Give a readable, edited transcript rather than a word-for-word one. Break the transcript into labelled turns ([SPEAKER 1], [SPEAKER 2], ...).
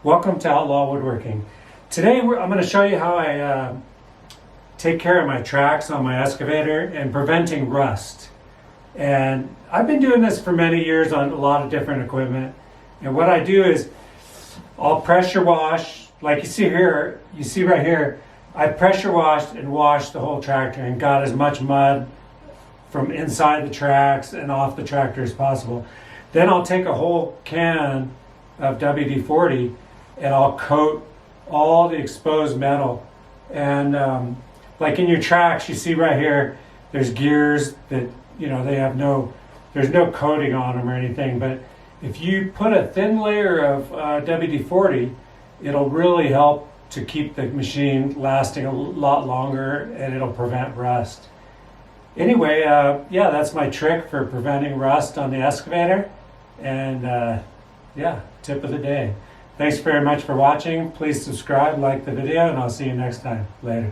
[SPEAKER 1] Welcome to Outlaw Woodworking. Today I'm going to show you how I take care of my tracks on my excavator and preventing rust. And I've been doing this for many years on a lot of different equipment. And what I do is I'll pressure wash, like you see right here, I pressure washed and washed the whole tractor and got as much mud from inside the tracks and off the tractor as possible. Then I'll take a whole can of WD-40 and I'll coat all the exposed metal. And like in your tracks, you see right here, there's gears that, they have there's no coating on them or anything. But if you put a thin layer of WD-40, it'll really help to keep the machine lasting a lot longer, and it'll prevent rust. Anyway, yeah, that's my trick for preventing rust on the excavator. And yeah, tip of the day. Thanks very much for watching. Please subscribe, like the video, and I'll see you next time. Later.